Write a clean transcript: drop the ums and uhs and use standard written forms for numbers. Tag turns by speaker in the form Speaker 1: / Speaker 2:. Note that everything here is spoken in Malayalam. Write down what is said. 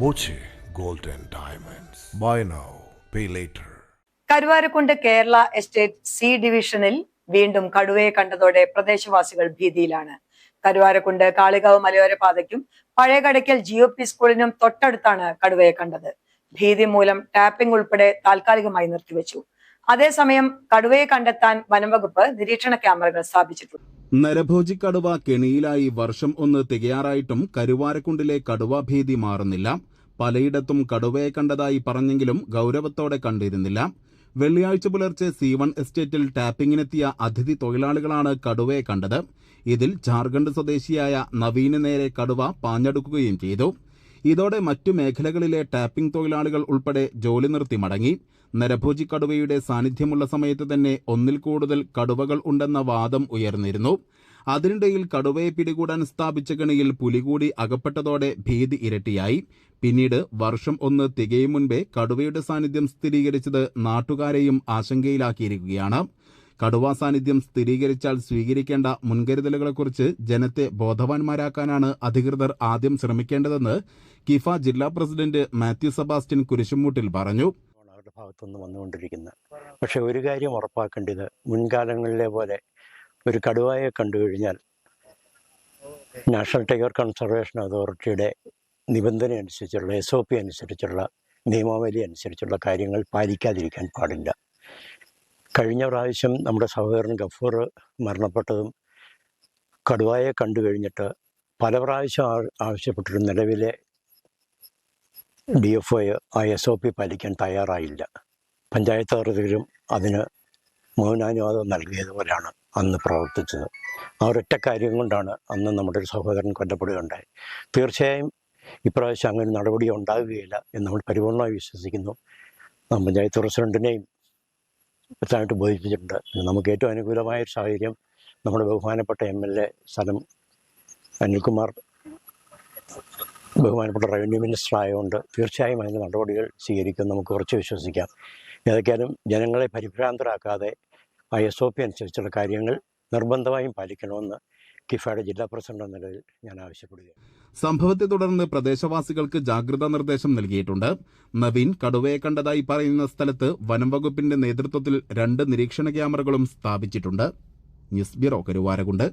Speaker 1: Boche Gold and Diamonds. Buy now, pay later.
Speaker 2: Karuvarakundu Kerala estate C ഡിവിഷനിൽ വീണ്ടും കടുവയെ കണ്ടതോടെ പ്രദേശവാസികൾ ഭീതിയിലാണ്. കരുവാരക്കുണ്ട് കാളികാവ് മലയോര പാതയ്ക്കും പഴയകടയ്ക്കൽ GOP സ്കൂളിനും തൊട്ടടുത്താണ് കടുവയെ കണ്ടത്. ഭീതി മൂലം ടാപ്പിംഗ് ഉൾപ്പെടെ താൽക്കാലികമായി നിർത്തിവെച്ചു. അതേസമയം കടുവയെ കണ്ടെത്താൻ വനംവകുപ്പ് നിരീക്ഷണ ക്യാമറകൾ സ്ഥാപിച്ചിട്ടുണ്ട്.
Speaker 3: നരഭോജി കടുവ കെണിയിലായി വർഷം 1 തികയാറായിട്ടും കരുവാരക്കുണ്ടിലെ കടുവാ ഭീതി മാറുന്നില്ല. പലയിടത്തും കടുവയെ കണ്ടതായി പറഞ്ഞെങ്കിലും ഗൗരവത്തോടെ കണ്ടിരുന്നില്ല. വെള്ളിയാഴ്ച പുലർച്ചെ C1 എസ്റ്റേറ്റിൽ ടാപ്പിങ്ങിനെത്തിയ അതിഥി തൊഴിലാളികളാണ് കടുവയെ കണ്ടത്. ഇതിൽ ജാർഖണ്ഡ് സ്വദേശിയായ നവീന് നേരെ കടുവ പാഞ്ഞടുക്കുകയും ചെയ്തു. ഇതോടെ മറ്റു മേഖലകളിലെ ടാപ്പിംഗ് തൊഴിലാളികൾ ഉൾപ്പെടെ ജോലി നിർത്തി മടങ്ങി. നരഭോജി കടുവയുടെ സാന്നിധ്യമുള്ള സമയത്ത് തന്നെ 1 കൂടുതൽ കടുവകൾ ഉണ്ടെന്ന വാദം ഉയർന്നിരുന്നു. അതിനിടയിൽ കടുവയെ പിടികൂടാൻ സ്ഥാപിച്ച കെണിയിൽ പുലി കൂടി അകപ്പെട്ടതോടെ ഭീതി ഇരട്ടിയായി. പിന്നീട് വർഷം 1 തികയും മുൻപേ കടുവയുടെ സാന്നിധ്യം സ്ഥിരീകരിച്ചത് നാട്ടുകാരെയും ആശങ്കയിലാക്കിയിരിക്കുകയാണ്. കടുവാ സാന്നിധ്യം സ്ഥിരീകരിച്ചാൽ സ്വീകരിക്കേണ്ട മുൻകരുതലുകളെക്കുറിച്ച് ജനത്തെ ബോധവാന്മാരാക്കാനാണ് അധികൃതർ ആദ്യം ശ്രമിക്കേണ്ടതെന്ന് കിഫ ജില്ലാ പ്രസിഡന്റ് മാത്യു സെബാസ്റ്റ്യൻ കുരിശുമൂട്ടിൽ പറഞ്ഞു.
Speaker 4: അവരുടെ ഭാഗത്തുനിന്ന് വന്നുകൊണ്ടിരിക്കുന്നത്. പക്ഷെ ഒരു കാര്യം ഉറപ്പാക്കേണ്ടത്, മുൻകാലങ്ങളിലെ പോലെ ഒരു കടുവയെ കണ്ടു കഴിഞ്ഞാൽ നാഷണൽ ടൈഗർ കൺസർവേഷൻ അതോറിറ്റിയുടെ നിബന്ധന അനുസരിച്ചുള്ള SOP അനുസരിച്ചുള്ള നിയമാവലി അനുസരിച്ചുള്ള കാര്യങ്ങൾ പാലിക്കാതിരിക്കാൻ പാടില്ല. കഴിഞ്ഞ പ്രാവശ്യം നമ്മുടെ സഹോദരൻ ഗഫൂർ മരണപ്പെട്ടതും കടുവയെ കണ്ടു കഴിഞ്ഞിട്ട് പല പ്രാവശ്യം ആവശ്യപ്പെട്ടിട്ടും നിലവിലെ DFO ആ SOP പാലിക്കാൻ തയ്യാറായില്ല. പഞ്ചായത്ത് അധികൃതരും അതിന് മൗനാനുവാദം നൽകിയതുപോലെയാണ് അന്ന് പ്രവർത്തിച്ചത്. ആ ഒരൊറ്റ കാര്യം കൊണ്ടാണ് അന്ന് നമ്മുടെ ഒരു സഹോദരൻ കൊല്ലപ്പെടുകയുണ്ടായി. തീർച്ചയായും ഇപ്രാവശ്യം അങ്ങനെ നടപടി ഉണ്ടാകുകയില്ല എന്ന് നമ്മൾ പരിപൂർണമായി വിശ്വസിക്കുന്നു. പഞ്ചായത്ത് പ്രസിഡന്റിനെയും വ്യക്തമായിട്ട് ബോധിപ്പിച്ചിട്ടുണ്ട്. നമുക്ക് ഏറ്റവും അനുകൂലമായ ഒരു സാഹചര്യം നമ്മുടെ ബഹുമാനപ്പെട്ട MLA സ്ഥലം അനിൽകുമാർ ബഹുമാനപ്പെട്ട റവന്യൂ മിനിസ്റ്റർ ആയതുകൊണ്ട് തീർച്ചയായും അതിൻ്റെ നടപടികൾ സ്വീകരിക്കും, നമുക്ക് കുറച്ച് വിശ്വസിക്കാം. ഏതൊക്കെയാലും ജനങ്ങളെ പരിഭ്രാന്തരാക്കാതെ ആ SOP അനുസരിച്ചുള്ള കാര്യങ്ങൾ നിർബന്ധമായും പാലിക്കണമെന്ന് കിഫയുടെ ജില്ലാ പ്രസിഡന്റ് എന്ന നിലയിൽ ഞാൻ ആവശ്യപ്പെടുകയാണ്.
Speaker 3: സംഭവത്തെ തുടർന്ന് പ്രദേശവാസികൾക്ക് ജാഗ്രതാ നിർദ്ദേശം നൽകിയിട്ടുണ്ട്. നവീൻ കടുവയെ കണ്ടതായി പറയുന്ന സ്ഥലത്ത് വനം വകുപ്പിന്റെ നേതൃത്വത്തിൽ 2 നിരീക്ഷണ ക്യാമറകളും സ്ഥാപിച്ചിട്ടുണ്ട്. News bureau, Karuvarakundu.